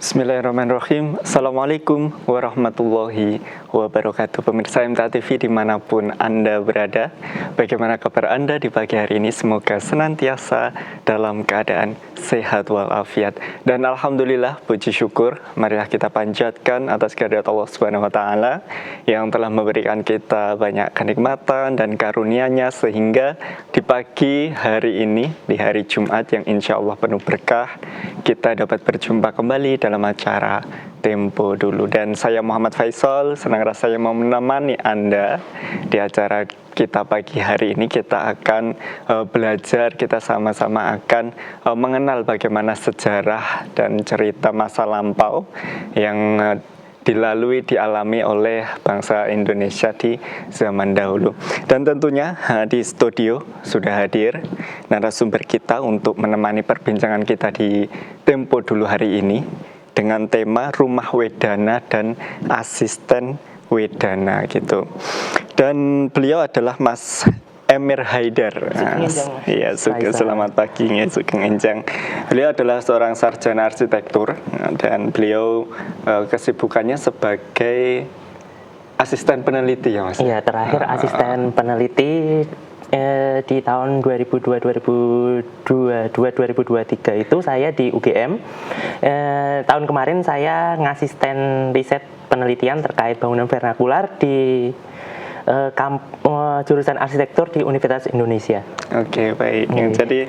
Bismillahirrahmanirrahim. Assalamualaikum warahmatullahi wabarakatuh. Pemirsa MTA TV dimanapun Anda berada, bagaimana kabar Anda di pagi hari ini? Semoga senantiasa dalam keadaan sehat walafiat. Dan Alhamdulillah, puji syukur, marilah kita panjatkan atas kehadirat Allah Subhanahu Wa Taala yang telah memberikan kita banyak kenikmatan dan karunia-Nya sehingga di pagi hari ini, di hari Jumat yang insya Allah penuh berkah, kita dapat berjumpa kembali dalam acara Tempo Dulu. Dan saya Muhammad Faisal, senang rasanya mau menemani Anda di acara kita pagi hari ini. Kita akan belajar, kita sama-sama akan mengenal bagaimana sejarah dan cerita masa lampau yang dialami oleh bangsa Indonesia di zaman dahulu. Dan tentunya di studio sudah hadir narasumber kita untuk menemani perbincangan kita di Tempo Dulu hari ini dengan tema Rumah Wedana dan Asisten Wedana gitu. Dan beliau adalah Mas Emir Haidar. Iya, selamat pagi Sugeng Enjang. Beliau adalah seorang sarjana arsitektur dan beliau kesibukannya sebagai asisten peneliti ya Mas. Iya, terakhir asisten peneliti di tahun 2023 itu saya di UGM. Tahun kemarin saya ngasisten riset penelitian terkait bangunan vernakular di jurusan arsitektur di Universitas Indonesia. Oke, baik. Jadi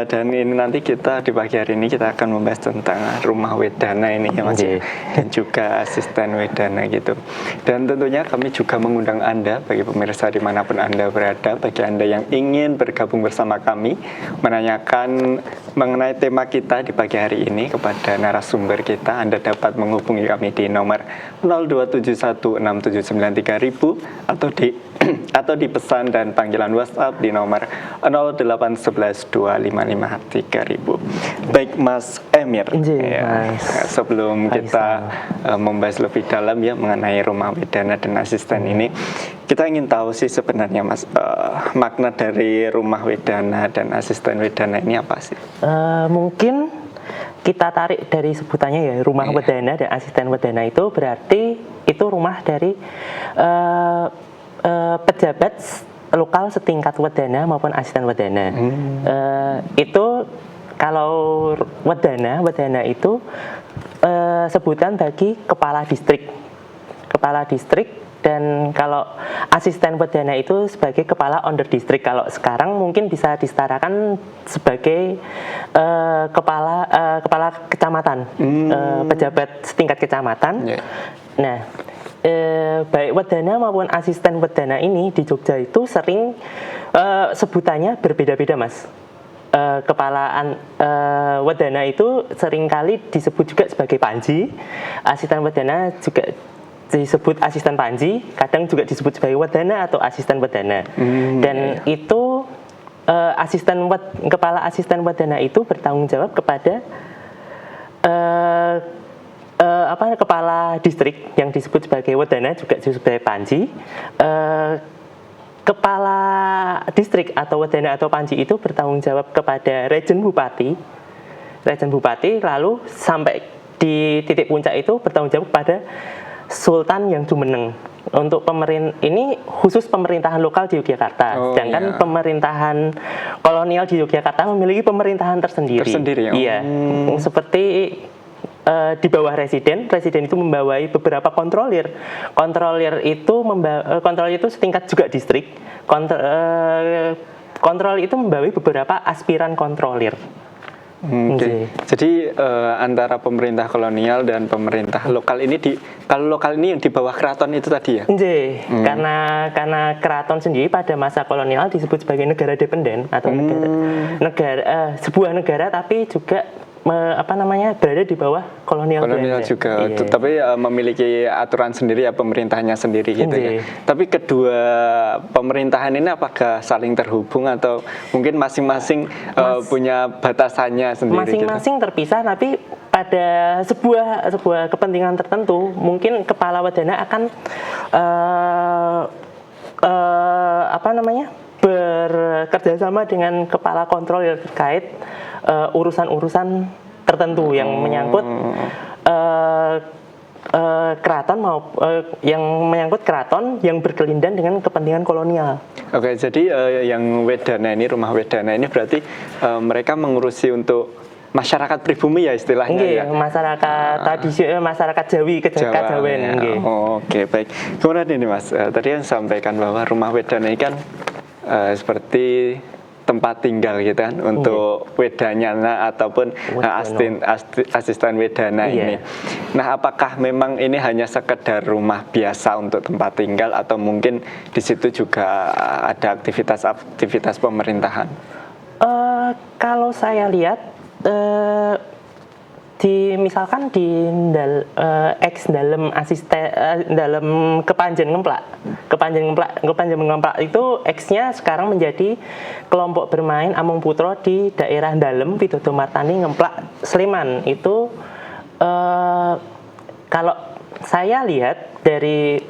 dan ini nanti kita di pagi hari ini kita akan membahas tentang rumah wedana ini ya Mas, dan juga asisten wedana gitu. Dan tentunya kami juga mengundang Anda, bagi pemirsa dimanapun Anda berada, bagi Anda yang ingin bergabung bersama kami menanyakan mengenai tema kita di pagi hari ini kepada narasumber kita, Anda dapat menghubungi kami di nomor 02716793000 atau di pesan dan panggilan WhatsApp di nomor 08112553000. Baik Mas Emir, sebelum kita membahas lebih dalam ya mengenai rumah wedana dan asisten ini, kita ingin tahu sih sebenarnya Mas, makna dari rumah wedana dan asisten wedana ini apa sih? Mungkin kita tarik dari sebutannya ya, rumah wedana dan asisten wedana itu berarti itu rumah dari pejabat lokal setingkat wedana maupun asisten wedana. Itu kalau wedana itu sebutan bagi kepala distrik. Dan kalau asisten wedana itu sebagai kepala under distrik. Kalau sekarang mungkin bisa disetarakan sebagai kepala kecamatan, pejabat setingkat kecamatan. Nah, baik wedana maupun asisten wedana ini di Jogja itu sering sebutannya berbeda-beda Mas. Kepalaan wedana itu seringkali disebut juga sebagai panji, asisten wedana juga disebut asisten panji, kadang juga disebut sebagai wedana atau asisten wedana. Dan itu kepala asisten wedana itu bertanggung jawab kepada kepala distrik yang disebut sebagai wedana, juga disebut sebagai panji. Kepala distrik atau wedana atau panji itu bertanggung jawab kepada Regen Bupati, lalu sampai di titik puncak itu bertanggung jawab kepada Sultan yang Jumeneng. Untuk ini khusus pemerintahan lokal di Yogyakarta. Sedangkan pemerintahan kolonial di Yogyakarta memiliki pemerintahan tersendiri. Iya, seperti di bawah residen itu membawai beberapa kontrolir. Kontrolir itu setingkat juga distrik. Kontrol itu membawai beberapa aspiran kontrolir. Jadi antara pemerintah kolonial dan pemerintah lokal ini kalau lokal ini yang di bawah keraton itu tadi ya? Karena keraton sendiri pada masa kolonial disebut sebagai negara dependen atau sebuah negara tapi juga berada di bawah kolonial juga. Tapi memiliki aturan sendiri ya, pemerintahnya sendiri gitu ya. Tapi kedua pemerintahan ini apakah saling terhubung atau mungkin masing-masing punya batasannya sendiri? Masing-masing gitu? Terpisah, tapi pada sebuah kepentingan tertentu mungkin kepala wedana akan bekerja sama dengan kepala kontrol yang terkait urusan-urusan tertentu yang menyangkut keraton yang berkelindan dengan kepentingan kolonial. Oke, jadi yang Wedana ini, rumah Wedana ini berarti mereka mengurusi untuk masyarakat pribumi ya istilahnya ya. Masyarakat tradisi, masyarakat Jawi, kejawen. Ya. Oke, baik. Kemudian ini Mas, tadi yang sampaikan bahwa rumah Wedana ini kan seperti tempat tinggal gitu kan untuk wedanyana ataupun asisten wedana ini. Nah, apakah memang ini hanya sekedar rumah biasa untuk tempat tinggal atau mungkin di situ juga ada aktivitas pemerintahan? Kalau saya lihat misalkan di dalam asisten dalam Kepanjen Ngemplak itu X-nya sekarang menjadi kelompok bermain Amung Putro di daerah Dalem Widodo Martani Ngemplak Sleman. Itu kalau saya lihat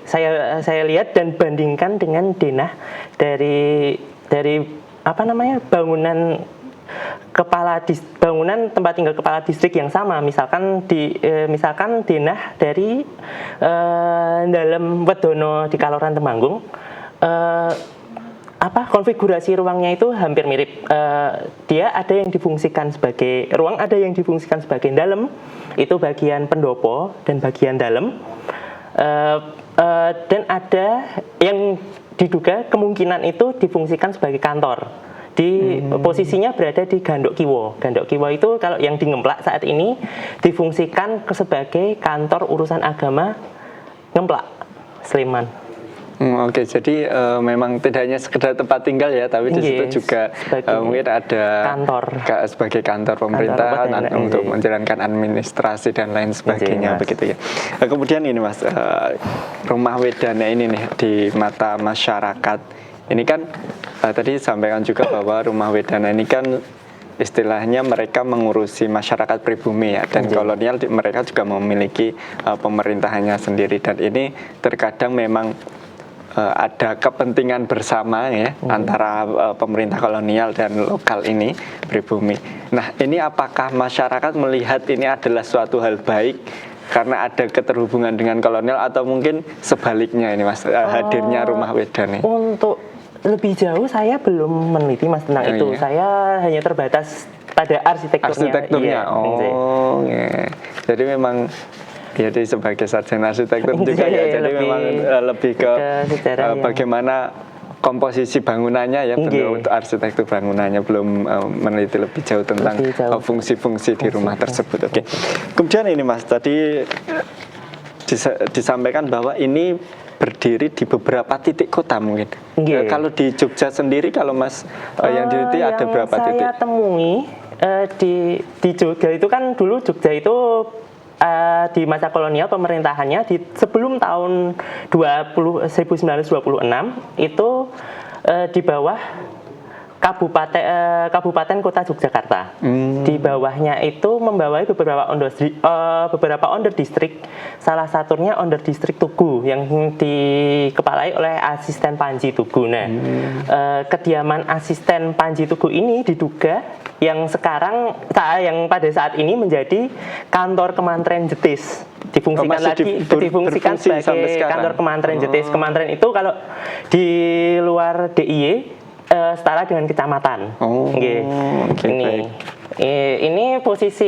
saya lihat dan bandingkan dengan denah dari bangunan tempat tinggal kepala distrik yang sama, misalkan denah dari dalam Wedono di Kaloran Temanggung, konfigurasi ruangnya itu hampir mirip. Dia ada yang difungsikan sebagai ruang, ada yang difungsikan sebagai dalam, itu bagian pendopo dan bagian dalam, dan ada yang diduga kemungkinan itu difungsikan sebagai kantor. Posisinya berada di Gandok Kiwo. Gandok Kiwo itu kalau yang di Ngemplak saat ini difungsikan sebagai kantor urusan agama Ngemplak, Sleman. Oke, jadi memang tidak hanya sekedar tempat tinggal ya, tapi di situ juga mungkin ada kantor sebagai kantor pemerintahan untuk menjalankan administrasi dan lain sebagainya, begitu ya. Kemudian ini Mas, rumah Wedana ini nih di mata masyarakat. Ini kan tadi sampaikan juga bahwa rumah Wedana ini kan istilahnya mereka mengurusi masyarakat pribumi ya, dan kolonial mereka juga memiliki pemerintahannya sendiri, dan ini terkadang memang ada kepentingan bersama ya antara pemerintah kolonial dan lokal ini pribumi. Nah, ini apakah masyarakat melihat ini adalah suatu hal baik karena ada keterhubungan dengan kolonial, atau mungkin sebaliknya ini Mas, hadirnya rumah Wedana? Untuk lebih jauh saya belum meneliti Mas tentang itu. Saya hanya terbatas pada arsitekturnya. Jadi memang jadi sebagai sarjana arsitektur juga ya. Jadi memang lebih ke bagaimana komposisi bangunannya ya, bentuk arsitektur bangunannya, belum meneliti lebih jauh tentang fungsi-fungsi di rumah tersebut. Oke. Kemudian ini Mas, tadi disampaikan bahwa ini berdiri di beberapa titik kota mungkin. Kalau di Jogja sendiri, kalau Mas yang diteliti ada berapa titik? Saya temui di Jogja itu kan dulu Jogja itu di masa kolonial pemerintahannya sebelum tahun 1926 itu di bawah Kabupaten Kota Yogyakarta. Di bawahnya itu membawahi beberapa onder distrik. Salah satunya onder distrik Tugu yang dikepalai oleh asisten Panji Tugu. Nah, kediaman asisten Panji Tugu ini diduga yang pada saat ini menjadi kantor Kemantren Jetis. Difungsikan sebagai kantor Kemantren Jetis. Kemantren itu kalau di luar DIY setara dengan kecamatan. Ini posisi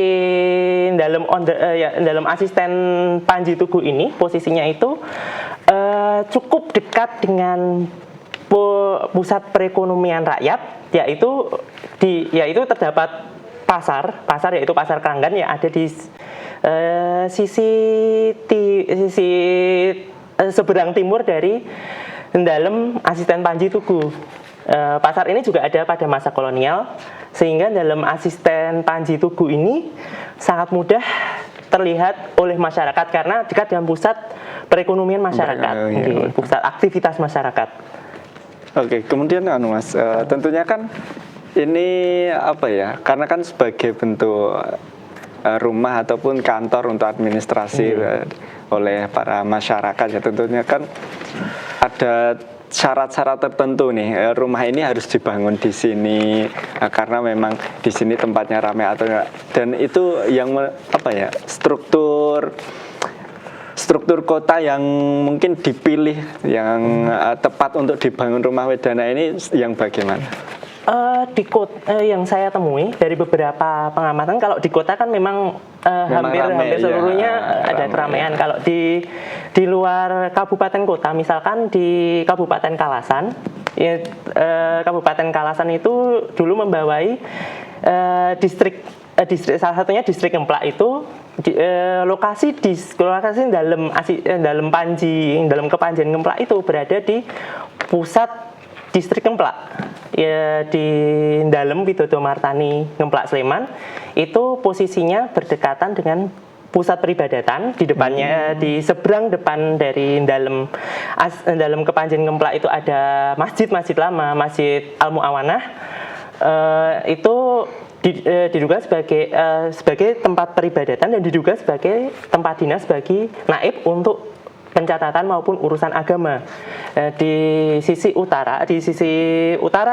dalam asisten Panji Tugu ini, posisinya itu cukup dekat dengan pusat perekonomian rakyat, yaitu terdapat pasar yaitu Pasar Keranggan yang ada di sisi seberang timur dari dalam asisten Panji Tugu. Pasar ini juga ada pada masa kolonial, sehingga dalam asisten Panji Tugu ini sangat mudah terlihat oleh masyarakat karena dekat dengan pusat perekonomian masyarakat, pusat aktivitas masyarakat. Oke, kemudian Mas, tentunya kan ini karena kan sebagai bentuk rumah ataupun kantor untuk administrasi oleh para masyarakat ya, tentunya kan ada syarat-syarat tertentu nih, rumah ini harus dibangun di sini karena memang di sini tempatnya ramai atau enggak, dan itu yang struktur kota yang mungkin dipilih yang tepat untuk dibangun rumah Wedana ini yang bagaimana? Di kota yang saya temui dari beberapa pengamatan, kalau di kota kan memang hampir seluruhnya ada keramaian. Kalau di luar kabupaten kota, misalkan di Kabupaten Kalasan, Kabupaten Kalasan itu dulu membawai distrik salah satunya distrik Ngemplak itu lokasi dalam Panji, dalam Kepanjen Ngemplak itu berada di pusat distrik Ngemplak, ya, di dalam Widodo Martani Ngemplak Sleman itu posisinya berdekatan dengan pusat peribadatan. Di depannya, di seberang depan dari dalam Kepanjen Ngemplak itu ada masjid lama, Masjid Al Muawanah. Itu diduga sebagai tempat peribadatan dan diduga sebagai tempat dinas bagi naib untuk pencatatan maupun urusan agama. Di sisi utara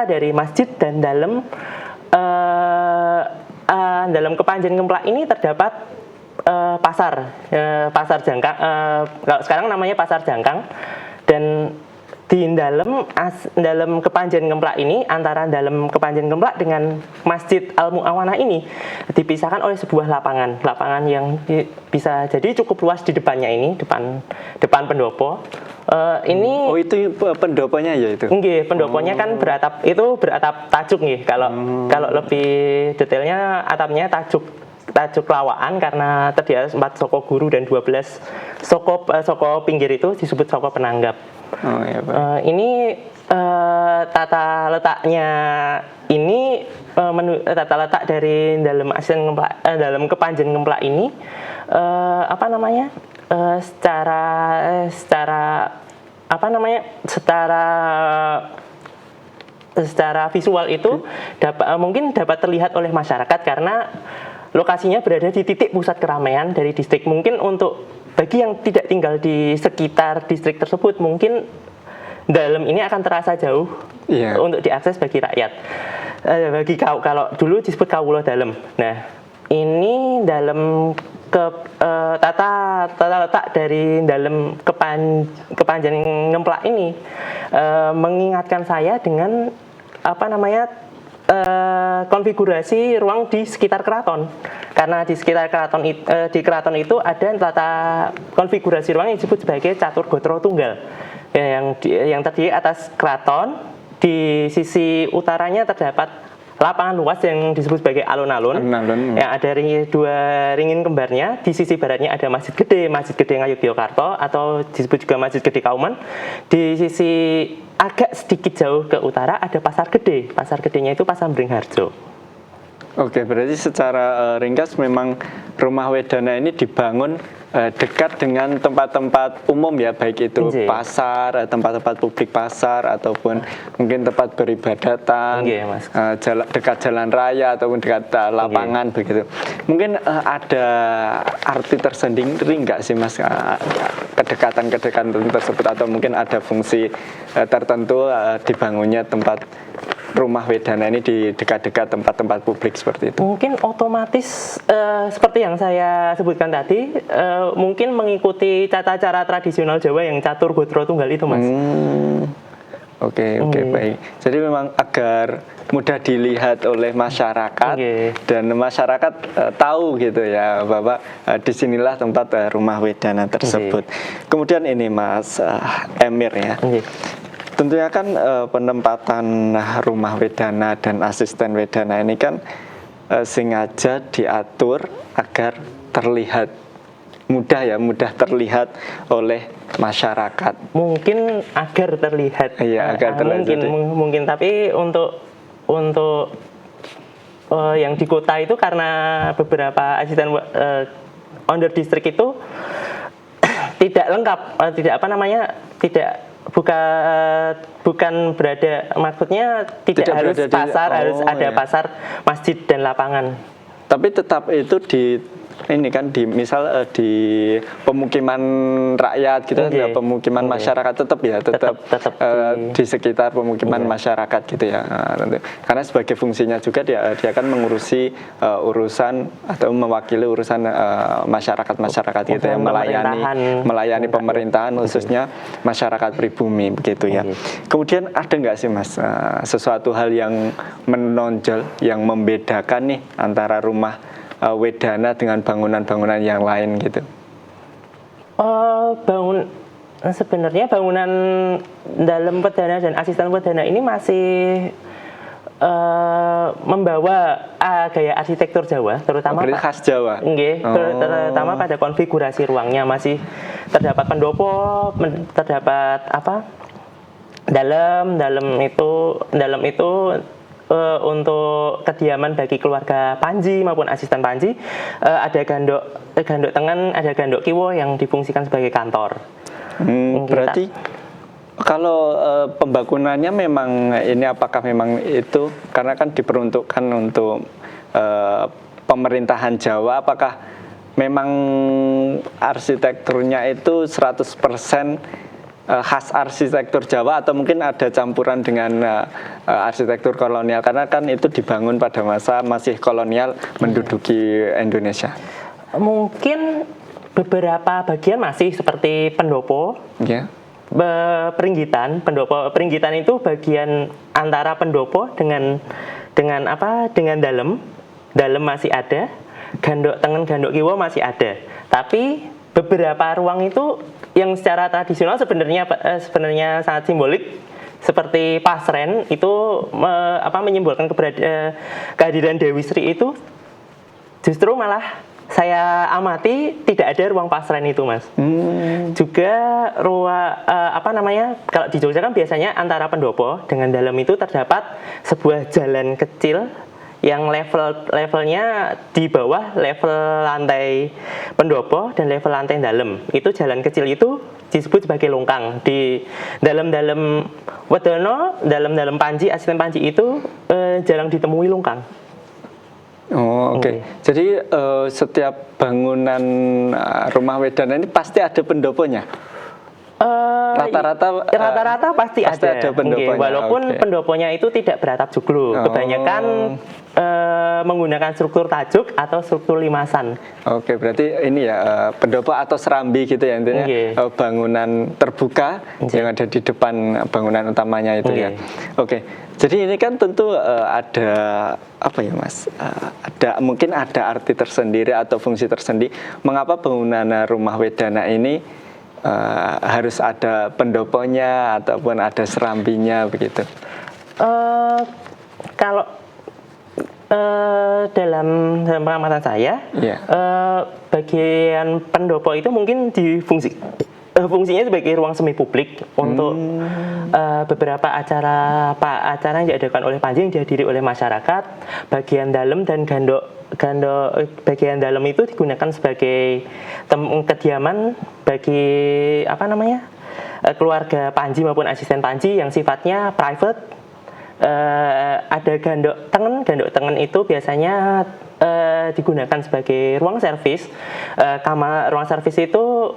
dari masjid dan dalam Kepanjen Ngemplak ini terdapat pasar Jangkang, kalau sekarang namanya Pasar Jangkang. Dan di dalam Kepanjen Ngemplak ini, antara dalam Kepanjen Ngemplak dengan Masjid Al Muawanah ini dipisahkan oleh sebuah lapangan yang bisa jadi cukup luas di depannya ini, depan pendopo. Ini itu pendoponya ya itu. Nggih, pendoponya kan beratap tajuk nggih. Kalau lebih detailnya atapnya tajuk lawaan karena terdiri atas 4 soko guru dan 12 soko pinggir itu disebut soko penanggap. Oh, iya, Pak. Ini tata letaknya ini tata letak dari dalam dalam Kepanjen Ngemplak ini secara visual itu mungkin dapat terlihat oleh masyarakat karena lokasinya berada di titik pusat keramaian dari distrik. Mungkin bagi yang tidak tinggal di sekitar distrik tersebut, mungkin dalam ini akan terasa jauh untuk diakses bagi rakyat. Kalau dulu disebut Kawula Dalem. Nah, ini dalam tata letak dari dalam Kepanjen Ngemplak ini mengingatkan saya dengan konfigurasi ruang di sekitar keraton. Karena di sekitar keraton itu ada tata konfigurasi ruang yang disebut sebagai catur gotro tunggal, yang terdiri atas keraton. Di sisi utaranya terdapat lapangan luas yang disebut sebagai alun-alun, yang ada dua ringin kembarnya. Di sisi baratnya ada Masjid Gede Ngayogyakarta atau disebut juga Masjid Gede Kauman. Di sisi agak sedikit jauh ke utara ada Pasar Gede. Pasar Gedenya itu Pasar Bringharjo. Oke, berarti secara ringkas memang rumah Wedana ini dibangun dekat dengan tempat-tempat umum ya, baik itu pasar, tempat-tempat publik pasar, ataupun mungkin tempat beribadatan, dekat jalan raya ataupun dekat lapangan begitu. Mungkin ada arti tersendiri nggak sih Mas kedekatan tersebut, atau mungkin ada fungsi tertentu dibangunnya tempat rumah Wedana ini di dekat-dekat tempat-tempat publik seperti itu? Mungkin otomatis seperti yang saya sebutkan tadi, mungkin mengikuti tata cara tradisional Jawa yang catur gotro tunggal itu, Mas. Oke, baik. Jadi memang agar mudah dilihat oleh masyarakat dan masyarakat tahu gitu ya bahwa disinilah tempat rumah Wedana tersebut. Kemudian ini Mas Emir ya. Tentunya kan penempatan rumah Wedana dan asisten Wedana ini kan sengaja diatur agar terlihat mudah terlihat oleh masyarakat. Mungkin agar terlihat. Iya, agar terlihat. Mungkin tapi untuk yang di kota itu karena beberapa asisten under district itu tidak lengkap, bukan berada, maksudnya tidak harus pasar, harus ada pasar, masjid dan lapangan. Tapi tetap itu ini kan di misal di pemukiman rakyat gitu kan, pemukiman masyarakat tetap di sekitar pemukiman masyarakat gitu ya. Tentu. Karena sebagai fungsinya juga dia akan mengurusi urusan atau mewakili urusan masyarakat gitu ya, melayani pemerintahan khususnya masyarakat pribumi begitu ya. Kemudian ada nggak sih Mas sesuatu hal yang menonjol yang membedakan nih antara rumah Wedana dengan bangunan-bangunan yang lain gitu? Sebenarnya bangunan dalam Wedana dan asisten Wedana ini masih membawa gaya arsitektur Jawa, terutama khas Jawa. Terutama pada konfigurasi ruangnya masih terdapat pendopo, terdapat dalam itu untuk kediaman bagi keluarga Panji maupun asisten Panji, ada gandok tengen, ada gandok kiwo yang difungsikan sebagai kantor. Berarti kalau pembangunannya memang ini apakah memang itu karena kan diperuntukkan untuk pemerintahan Jawa, apakah memang arsitekturnya itu 100% khas arsitektur Jawa atau mungkin ada campuran dengan arsitektur kolonial, karena kan itu dibangun pada masa masih kolonial menduduki Indonesia? Mungkin beberapa bagian masih seperti pendopo, peringgitan. Peringgitan itu bagian antara pendopo dengan dalam masih ada, gandok tengen gandok kiwo masih ada, tapi beberapa ruang itu yang secara tradisional sebenarnya sangat simbolik, seperti Pasren itu menyimbolkan kehadiran Dewi Sri, itu justru malah saya amati tidak ada ruang Pasren itu, Mas. Juga ruang kalau di Jogja kan biasanya antara pendopo dengan dalam itu terdapat sebuah jalan kecil yang levelnya di bawah level lantai pendopo dan level lantai dalam. Itu jalan kecil itu disebut sebagai longkang. Di dalam Wedana, dalam Panji, asisten Panji itu jarang ditemui longkang. Oke. Jadi setiap bangunan rumah Wedana ini pasti ada pendoponya? Rata-rata pasti ada pendoponya. Walaupun pendoponya itu tidak beratap joglo, kebanyakan menggunakan struktur tajuk atau struktur limasan. Oke, berarti ini ya pendopo atau serambi gitu ya, intinya bangunan terbuka yang ada di depan bangunan utamanya itu ya. Oke, jadi ini kan tentu ada apa ya Mas? Mungkin ada arti tersendiri atau fungsi tersendiri mengapa bangunan rumah Wedana ini harus ada pendoponya ataupun ada serambinya begitu? Kalau dalam pengamatan saya, bagian pendopo itu mungkin fungsinya sebagai ruang semi publik untuk beberapa acara yang diadakan oleh Panji yang dihadiri oleh masyarakat. Bagian dalam dan gandok bagian dalam itu digunakan sebagai kediaman bagi keluarga Panji maupun asisten Panji yang sifatnya private. Ada gandok tengen itu biasanya digunakan sebagai ruang servis. Ruang servis itu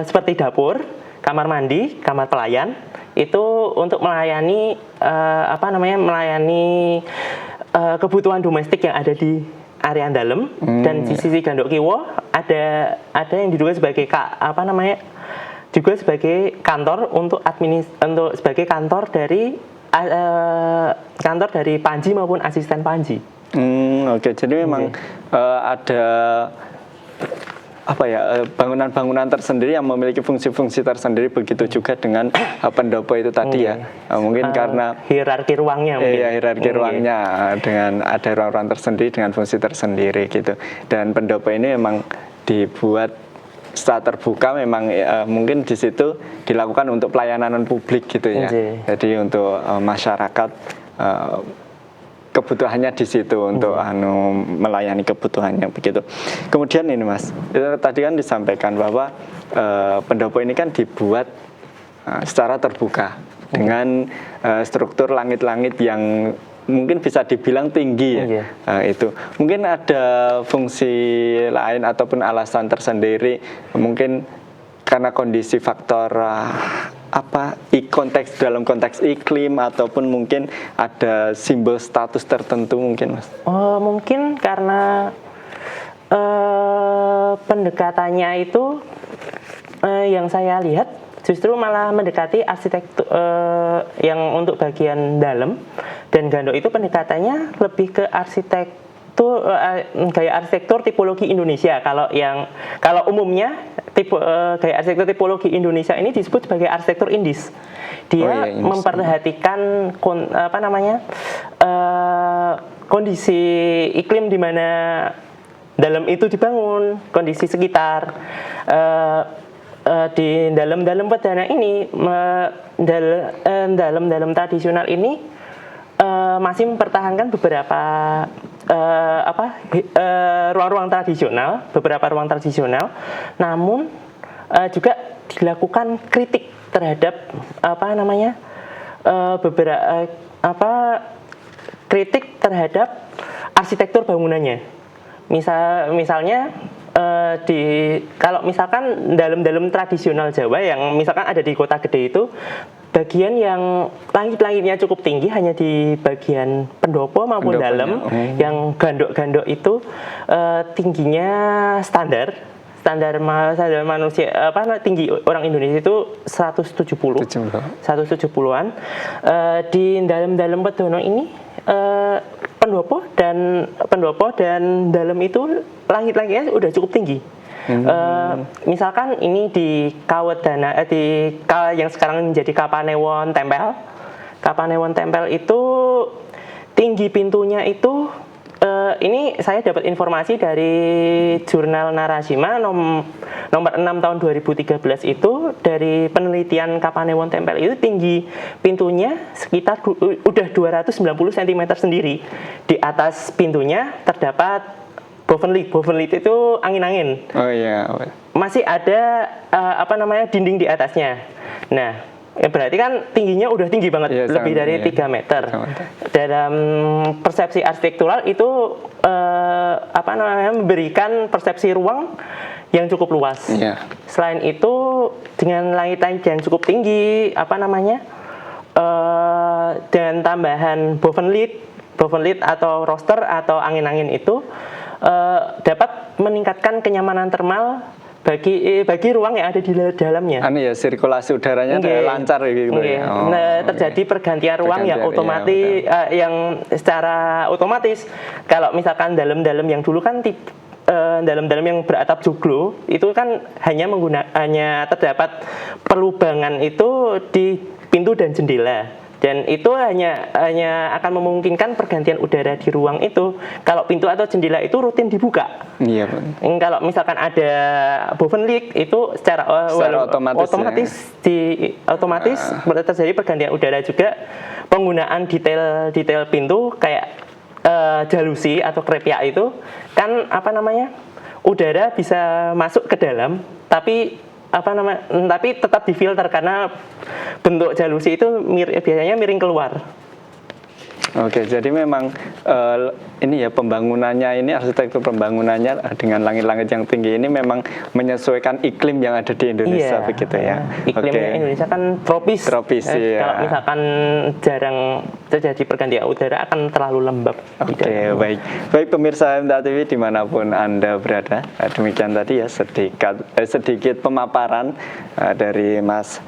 seperti dapur, kamar mandi, kamar pelayan, itu untuk melayani kebutuhan domestik yang ada di area dalam. Dan di sisi gandok kiwo ada yang diduga sebagai juga sebagai kantor sebagai kantor dari Panji maupun asisten Panji. Oke, jadi memang ada bangunan-bangunan tersendiri yang memiliki fungsi-fungsi tersendiri, begitu juga dengan pendopo itu tadi ya. Mungkin karena hierarki ruangnya. Ruangnya dengan ada ruang-ruang tersendiri dengan fungsi tersendiri gitu. Dan pendopo ini memang dibuat secara terbuka, memang mungkin di situ dilakukan untuk pelayanan publik gitu ya. Jadi untuk masyarakat kebutuhannya di situ untuk melayani kebutuhannya begitu. Kemudian ini Mas, itu tadi kan disampaikan bahwa pendopo ini kan dibuat secara terbuka dengan struktur langit-langit yang mungkin bisa dibilang tinggi ya. Iya. Itu mungkin ada fungsi lain ataupun alasan tersendiri, mungkin karena kondisi faktor dalam konteks iklim ataupun mungkin ada simbol status tertentu mungkin, Mas. Mungkin karena pendekatannya itu yang saya lihat justru malah mendekati arsitektur yang untuk bagian dalam, dan Gandok itu pendekatannya lebih ke arsitektur gaya arsitektur tipologi Indonesia. Kalau umumnya gaya arsitektur tipologi Indonesia ini disebut sebagai arsitektur Indis. Dia memperhatikan kondisi iklim di mana dalam itu dibangun, kondisi sekitar. Di dalam Wedana ini, dalam tradisional ini masih mempertahankan beberapa beberapa ruang tradisional, namun juga dilakukan kritik terhadap kritik terhadap arsitektur bangunannya. Misalnya kalau misalkan dalam tradisional Jawa yang misalkan ada di kota gede itu, bagian yang langit-langitnya cukup tinggi hanya di bagian pendopo maupun dalam. Yang gandok-gandok itu tingginya standar manusia, tinggi orang Indonesia itu 170-an. Di dalam Wedono ini pendopo dan dalam itu langit-langitnya udah cukup tinggi. Misalkan ini di Kawedana, yang sekarang menjadi Kapanewon Tempel. Kapanewon Tempel itu tinggi pintunya itu, ini saya dapat informasi dari jurnal Narashima nomor 6 tahun 2013 itu, dari penelitian Kapanewon Tempel itu tinggi pintunya sekitar udah 290 cm sendiri. Di atas pintunya terdapat bovenlit. Bovenlit itu angin-angin. Oh iya. Masih ada dinding di atasnya. Nah, berarti kan tingginya udah tinggi banget, lebih dari 3 meter. Dalam persepsi arsitektural itu memberikan persepsi ruang yang cukup luas. Selain itu, dengan langit-langit yang cukup tinggi, dan tambahan bovenlit atau roster atau angin-angin itu dapat meningkatkan kenyamanan termal bagi ruang yang ada di dalamnya. Sirkulasi udaranya lancar gitu. Terjadi pergantian ruang yang otomatis, yang secara otomatis. Kalau misalkan dalam yang dulu kan dalam yang beratap joglo itu kan hanya terdapat pelubangan itu di pintu dan jendela. Dan itu hanya akan memungkinkan pergantian udara di ruang itu. Kalau pintu atau jendela itu rutin dibuka. Iya, Pak. Kalau misalkan ada bovenlit itu secara otomatis terjadi pergantian udara juga. Penggunaan detail pintu kayak jalusi atau krepiak itu kan udara bisa masuk ke dalam, tapi tetap difilter karena bentuk jalusi itu biasanya miring keluar. Oke, jadi memang pembangunannya ini, arsitektur pembangunannya dengan langit-langit yang tinggi ini memang menyesuaikan iklim yang ada di Indonesia, begitu ya. Iklimnya Indonesia kan tropis. Kalau misalkan jarang terjadi pergantian udara akan terlalu lembab. Baik pemirsa MTA TV dimanapun Anda berada, demikian tadi ya sedikit pemaparan dari Mas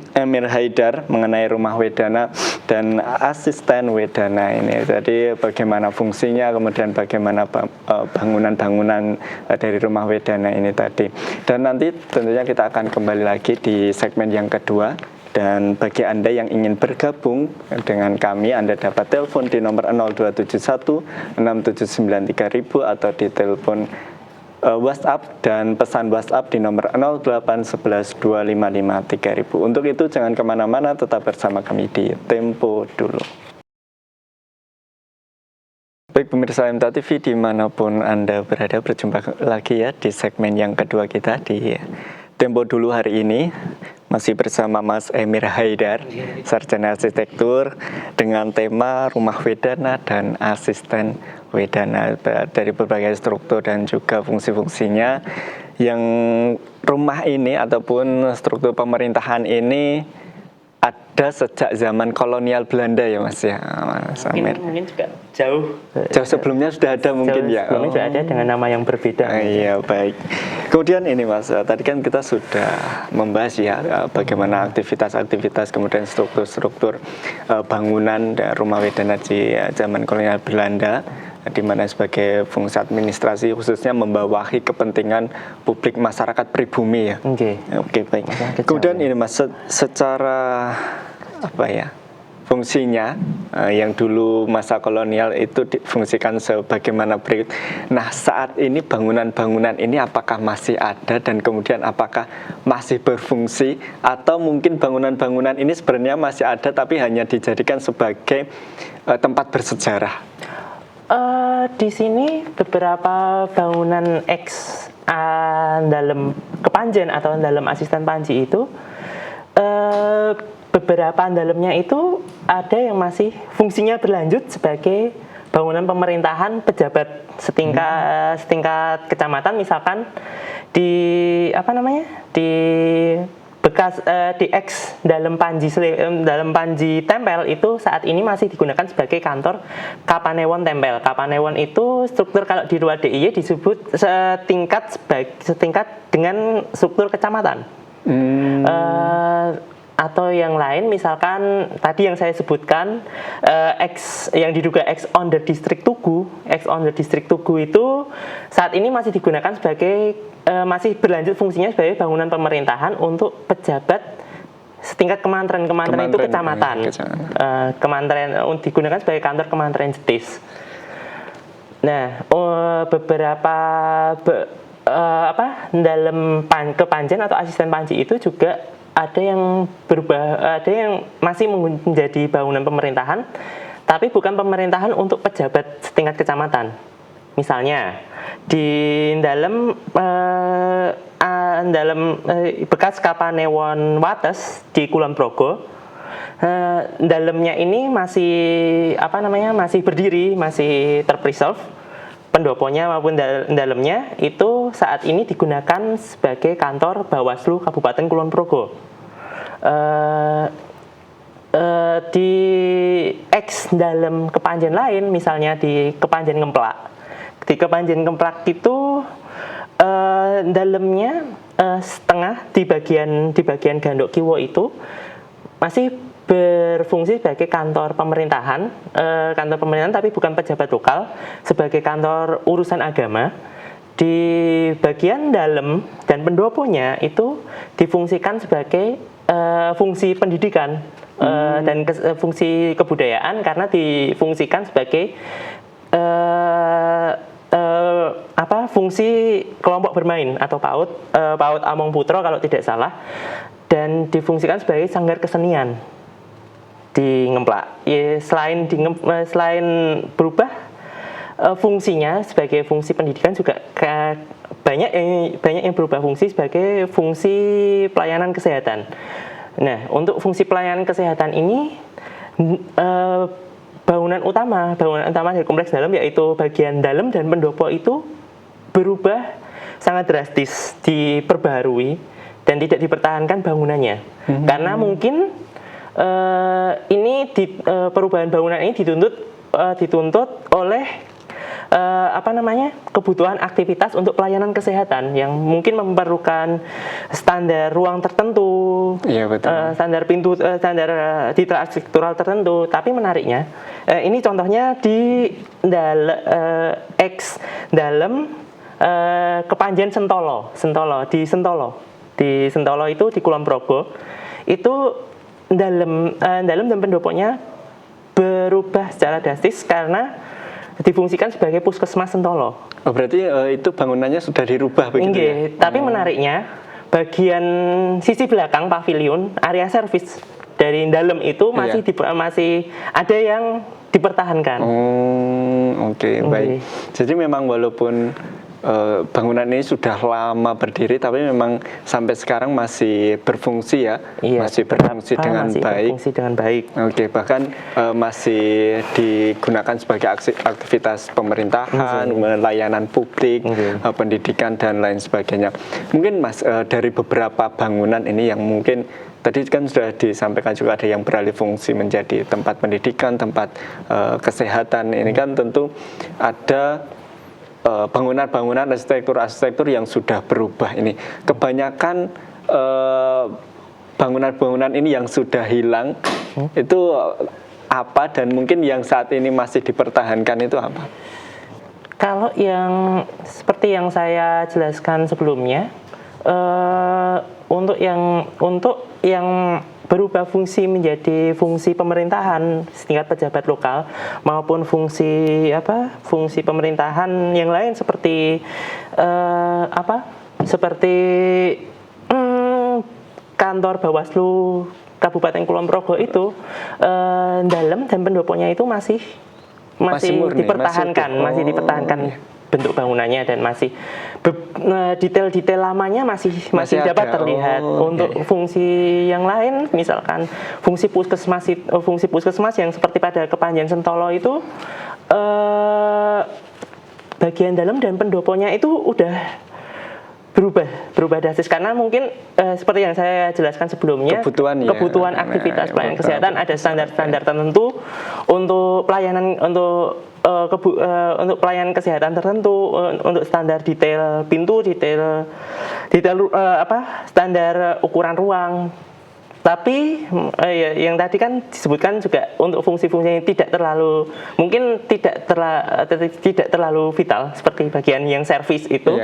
Emir Haidar mengenai rumah Wedana dan asisten Wedana ini. Jadi bagaimana fungsinya, kemudian bagaimana bangunan-bangunan dari rumah Wedana ini tadi. Dan nanti tentunya kita akan kembali lagi di segmen yang kedua. Dan bagi Anda yang ingin bergabung dengan kami, Anda dapat telepon di nomor 0271 679 3000 atau di telepon WhatsApp dan pesan WhatsApp di nomor 0811 255 3000. Untuk itu jangan kemana-mana, tetap bersama kami di Tempo dulu. Baik pemirsa MTA TV dimanapun Anda berada, berjumpa lagi ya di segmen yang kedua kita di Tempo dulu hari ini. masih bersama Mas Emir Haidar, sarjana arsitektur, dengan tema Rumah Wedana dan Asisten Wedana, dari berbagai struktur dan juga fungsi-fungsinya. Yang rumah ini ataupun struktur pemerintahan ini ada sejak zaman kolonial Belanda ya Mas ya, Mas Amir. Mungkin juga jauh Sebelumnya sudah ada mungkin ya. Sebelumnya sudah ada dengan nama yang berbeda. Iya, baik. Kemudian ini Mas, tadi kan kita sudah membahas ya bagaimana aktivitas-aktivitas kemudian struktur-struktur bangunan dan rumah Wedana di zaman kolonial Belanda, di mana sebagai fungsi administrasi khususnya membawahi kepentingan publik masyarakat pribumi ya. Oke, baik. Kemudian ini Mas, secara apa ya, fungsinya yang dulu masa kolonial itu difungsikan sebagaimana berikut. Nah, saat ini bangunan-bangunan ini apakah masih ada dan kemudian apakah masih berfungsi, atau mungkin bangunan-bangunan ini sebenarnya masih ada tapi hanya dijadikan sebagai tempat bersejarah? Di sini beberapa bangunan dalam Kepanjen atau dalam Asisten Panji itu beberapa dalamnya itu ada yang masih fungsinya berlanjut sebagai bangunan pemerintahan pejabat setingkat kecamatan, misalkan di bekas di dalam Panji Tempel itu saat ini masih digunakan sebagai kantor Kapanewon Tempel. Kapanewon itu struktur kalau di luar DIY disebut setingkat dengan struktur kecamatan. Atau yang lain misalkan tadi yang saya sebutkan yang diduga on the District Tugu itu saat ini masih digunakan sebagai masih berlanjut fungsinya sebagai bangunan pemerintahan untuk pejabat setingkat kementerian itu kecamatan. Kementerian digunakan sebagai kantor Kementerian Jetis. Nah, beberapa dalam Kepanjen atau Asisten Panji itu juga ada yang masih menjadi bangunan pemerintahan, tapi bukan pemerintahan untuk pejabat setingkat kecamatan. Misalnya di dalam bekas Kapanewon Wates di Kulon Progo, dalamnya ini masih berdiri, masih terpreserve. Pendoponya maupun dalamnya itu saat ini digunakan sebagai kantor Bawaslu Kabupaten Kulon Progo. Di dalam Kepanjen lain, misalnya di Kepanjen Ngemplak. Di Kepanjen Ngemplak itu dalamnya setengah di bagian Gandok Kiwo itu masih berfungsi sebagai kantor pemerintahan tapi bukan pejabat lokal, sebagai kantor urusan agama. Di bagian dalam dan pendoponya itu difungsikan sebagai fungsi pendidikan dan fungsi kebudayaan, karena difungsikan sebagai fungsi kelompok bermain atau PAUD Among Putro kalau tidak salah, dan difungsikan sebagai sanggar kesenian di Ngemplak. Selain berubah fungsinya sebagai fungsi pendidikan, juga banyak yang berubah fungsi sebagai fungsi pelayanan kesehatan. Nah, untuk fungsi pelayanan kesehatan ini bangunan utama dari kompleks dalam, yaitu bagian dalam dan pendopo itu berubah sangat drastis, diperbaharui dan tidak dipertahankan bangunannya. Karena mungkin perubahan bangunan ini dituntut oleh kebutuhan aktivitas untuk pelayanan kesehatan yang mungkin memerlukan standar ruang tertentu, standar pintu, standar detail arsitektural tertentu. Tapi menariknya, ini contohnya di dalam Kepanjen Sentolo itu di Kulon Progo itu dalam dan pendoponya berubah secara drastis karena difungsikan sebagai puskesmas Sentolo. Oh, berarti itu bangunannya sudah dirubah begitu ya? Tapi menariknya bagian sisi belakang pavilion, area servis dari dalam itu masih ada yang dipertahankan. Oke, baik. Jadi memang walaupun bangunan ini sudah lama berdiri tapi memang sampai sekarang masih berfungsi ya, Iya, masih berfungsi dengan masih baik. berfungsi dengan baik. Oke, bahkan masih digunakan sebagai aktivitas pemerintahan, layanan publik, pendidikan dan lain sebagainya. Mungkin Mas dari beberapa bangunan ini yang mungkin tadi kan sudah disampaikan juga ada yang beralih fungsi menjadi tempat pendidikan, tempat kesehatan. Ini kan tentu ada bangunan-bangunan arsitektur yang sudah berubah ini. Kebanyakan bangunan-bangunan ini yang sudah hilang itu apa, dan mungkin yang saat ini masih dipertahankan itu apa? Kalau yang seperti yang saya jelaskan sebelumnya, untuk yang berubah fungsi menjadi fungsi pemerintahan setingkat pejabat lokal maupun fungsi pemerintahan yang lain seperti kantor Bawaslu Kabupaten Kulon Progo itu, dalam dan pendoponya itu masih murni, masih dipertahankan bentuk bangunannya, dan masih detail-detail lamanya masih dapat terlihat. Untuk fungsi yang lain, misalkan fungsi puskesmas yang seperti pada Kepanjen Sentolo itu, bagian dalam dan pendoponya itu udah berubah drastis, karena mungkin seperti yang saya jelaskan sebelumnya, kebutuhan aktivitas pelayanan kesehatan ada standar-standar tertentu untuk pelayanan untuk pelayanan kesehatan tertentu, untuk standar detail pintu, standar ukuran ruang. Tapi yang tadi kan disebutkan juga untuk fungsi-fungsi yang tidak terlalu vital seperti bagian yang servis itu.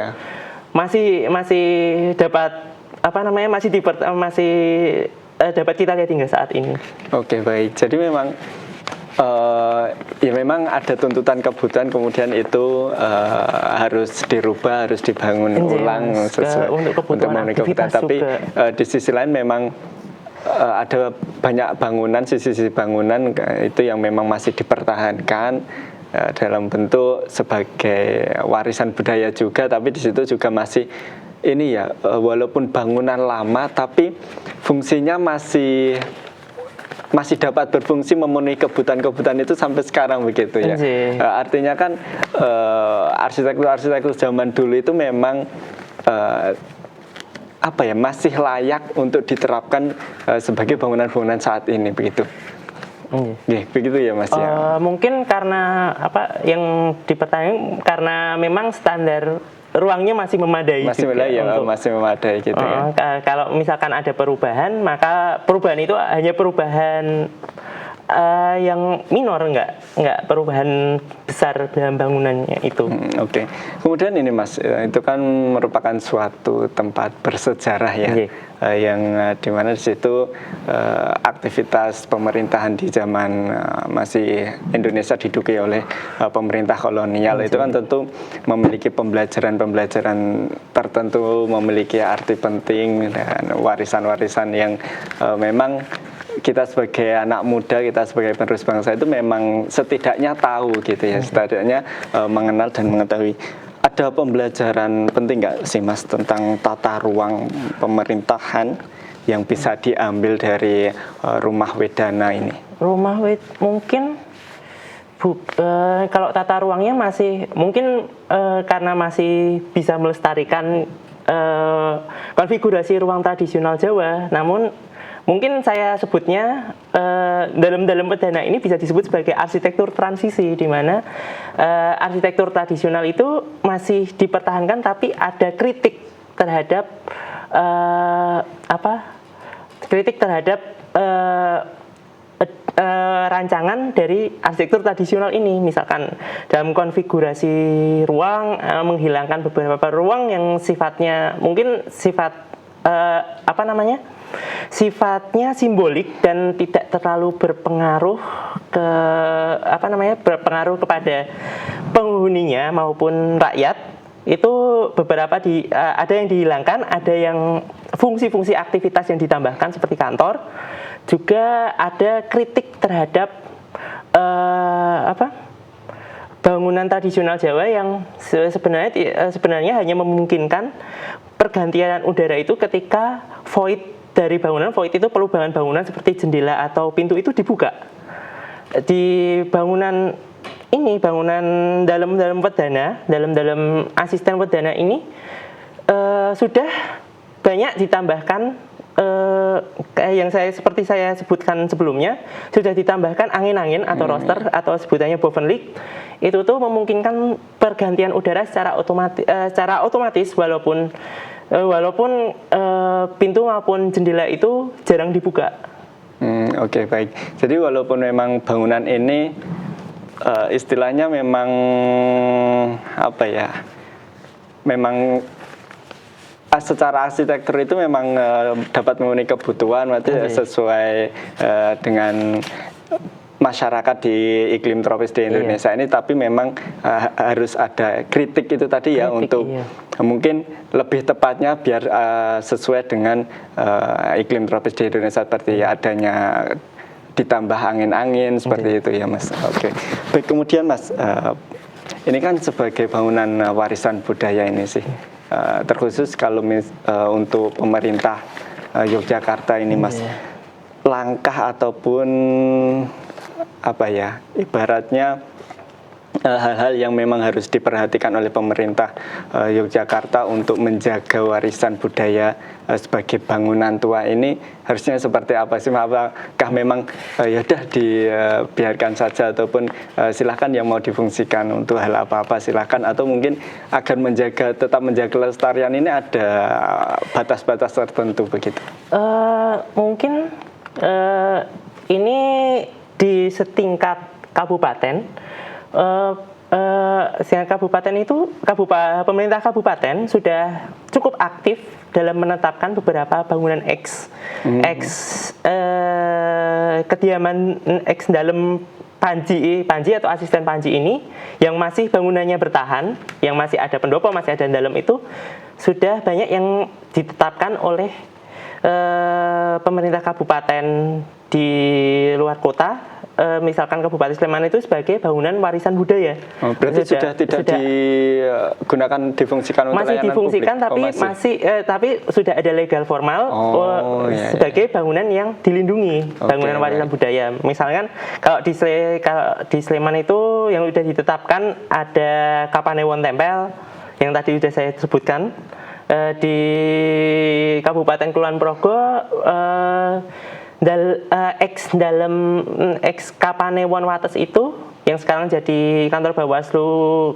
Masih dapat dapat kita lihat hingga saat ini. Oke, baik. Jadi memang memang ada tuntutan kebutuhan, kemudian itu harus dirubah, harus dibangun ulang sesuai untuk memenuhi kebutuhan. Tapi di sisi lain memang ada banyak bangunan, sisi-sisi bangunan itu yang memang masih dipertahankan dalam bentuk sebagai warisan budaya juga, tapi di situ juga masih ini ya, walaupun bangunan lama tapi fungsinya masih dapat berfungsi memenuhi kebutuhan itu sampai sekarang begitu ya. Artinya kan arsitektur zaman dulu itu memang masih layak untuk diterapkan sebagai bangunan-bangunan saat ini begitu. Begitu ya Mas ya. Mungkin karena yang dipertanyakan karena memang standar ruangnya masih memadai. Masih memadai gitu ya. Kalau misalkan ada perubahan, maka perubahan itu hanya perubahan yang minor, nggak perubahan besar dalam bangunannya itu. Oke. Kemudian ini Mas, itu kan merupakan suatu tempat bersejarah ya, yang dimana di situ aktivitas pemerintahan di zaman masih Indonesia diduduki oleh pemerintah kolonial itu kan tentu memiliki pembelajaran tertentu, memiliki arti penting dan warisan-warisan yang memang kita sebagai anak muda, kita sebagai penerus bangsa itu memang setidaknya tahu gitu ya, setidaknya mengenal dan mengetahui. Ada pembelajaran penting nggak sih Mas tentang tata ruang pemerintahan yang bisa diambil dari rumah Wedana ini? Mungkin kalau tata ruangnya masih mungkin karena masih bisa melestarikan konfigurasi ruang tradisional Jawa, namun mungkin saya sebutnya dalam Wedana ini bisa disebut sebagai arsitektur transisi, di mana arsitektur tradisional itu masih dipertahankan, tapi ada kritik terhadap rancangan dari arsitektur tradisional ini. Misalkan dalam konfigurasi ruang menghilangkan beberapa ruang yang sifatnya sifatnya simbolik dan tidak terlalu berpengaruh kepada penghuninya maupun rakyat. Itu beberapa ada yang dihilangkan, ada yang fungsi-fungsi aktivitas yang ditambahkan seperti kantor. Juga ada kritik terhadap bangunan tradisional Jawa yang sebenarnya hanya memungkinkan pergantian udara itu ketika void dari bangunan. Void itu pelubangan bangunan seperti jendela atau pintu itu dibuka. Di bangunan ini, bangunan dalam Wedana, dalam asisten Wedana ini sudah banyak ditambahkan yang seperti saya sebutkan sebelumnya, sudah ditambahkan angin-angin atau roster atau sebutannya bovenleak. Itu tuh memungkinkan pergantian udara secara otomatis walaupun pintu maupun jendela itu jarang dibuka. Oke, baik. Jadi walaupun memang bangunan ini istilahnya memang apa ya? Memang secara arsitektur itu memang dapat memenuhi kebutuhan, berarti sesuai dengan masyarakat di iklim tropis di Indonesia ini, tapi memang harus ada kritik itu tadi ya, untuk mungkin lebih tepatnya biar sesuai dengan iklim tropis di Indonesia, seperti adanya ditambah angin-angin seperti itu ya Mas. Oke. Baik, kemudian Mas, ini kan sebagai bangunan warisan budaya ini sih, terkhusus kalau untuk pemerintah Yogyakarta ini Mas, langkah ataupun apa ya, ibaratnya hal-hal yang memang harus diperhatikan oleh pemerintah Yogyakarta untuk menjaga warisan budaya sebagai bangunan tua ini harusnya seperti apa sih? Apakah memang ya udah dibiarkan saja, ataupun silahkan yang mau difungsikan untuk hal apa-apa silahkan, atau mungkin agar tetap menjaga kelestarian ini ada batas-batas tertentu begitu? Mungkin ini di setingkat kabupaten, pemerintah kabupaten sudah cukup aktif dalam menetapkan beberapa bangunan kediaman dalam Panji atau asisten Panji ini yang masih bangunannya bertahan, yang masih ada pendopo, masih ada dalam itu, sudah banyak yang ditetapkan oleh pemerintah kabupaten di luar kota, misalkan Kabupaten Sleman itu sebagai bangunan warisan budaya. Berarti sudah tidak digunakan, difungsikan untuk masih layanan difungsikan publik? Tapi sudah ada legal formal sebagai bangunan yang dilindungi, bangunan warisan budaya. Misalkan kalau di Sleman itu yang sudah ditetapkan ada Kapanewon Tempel yang tadi sudah saya sebutkan. Di Kabupaten Kulon Progo ex Kapanewon Wates itu yang sekarang jadi kantor Bawaslu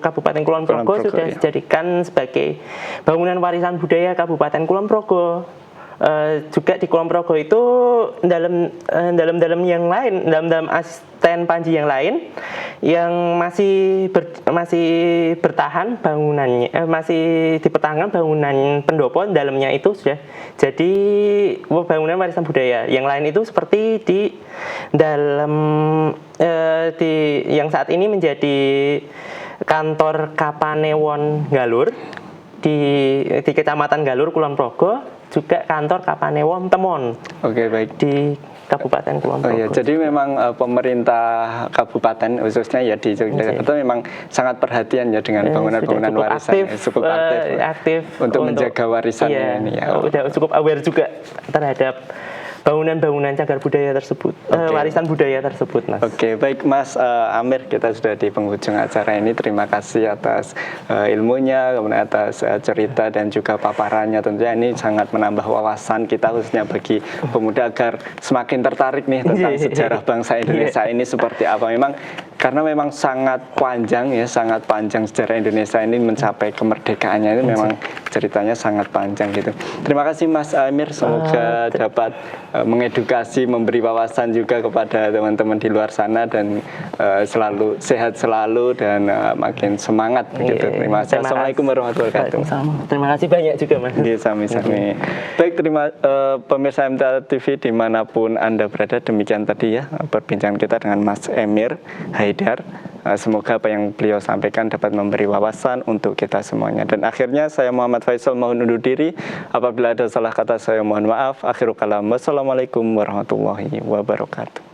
Kabupaten Kulon Progo sudah dijadikan sebagai bangunan warisan budaya Kabupaten Kulon Progo. Juga di Kulon Progo itu dalam yang lain, dalam asisten Panji yang lain yang masih bertahan bangunannya, masih dipertahankan bangunan pendopo dalamnya itu sudah jadi bangunan warisan budaya. Yang lain itu seperti yang saat ini menjadi kantor Kapanewon Galur di Kecamatan Galur Kulon Progo, juga kantor Kapanewon Temon. Oke, baik. Di Kabupaten Kulon Progo. Ya, jadi memang pemerintah kabupaten khususnya ya di Yogyakarta memang sangat perhatian ya dengan bangunan-bangunan warisan, cukup aktif untuk menjaga warisan ini ya. Udah cukup aware juga terhadap bangunan-bangunan cagar budaya tersebut, warisan budaya tersebut, Mas. Oke, baik Mas Amir, kita sudah di penghujung acara ini. Terima kasih atas ilmunya, kemudian atas cerita dan juga paparannya. Tentunya ini sangat menambah wawasan kita, khususnya bagi pemuda, agar semakin tertarik nih tentang sejarah bangsa Indonesia ini seperti apa. Karena memang sangat panjang ya, sangat panjang sejarah Indonesia ini mencapai kemerdekaannya ini memang ceritanya sangat panjang gitu. Terima kasih Mas Amir, semoga dapat mengedukasi, memberi wawasan juga kepada teman-teman di luar sana, dan selalu sehat selalu dan makin semangat begitu. Terima kasih. Assalamualaikum warahmatullahi wabarakatuh. Terima kasih banyak juga Mas. Sami-sami. Baik, pemirsa MTA TV dimanapun Anda berada, demikian tadi ya perbincangan kita dengan Mas Emir Haidar. Semoga apa yang beliau sampaikan dapat memberi wawasan untuk kita semuanya. Dan akhirnya saya Muhammad Faisal mohon undur diri. Apabila ada salah kata saya mohon maaf. Akhirul kalam. Wassalamualaikum warahmatullahi wabarakatuh.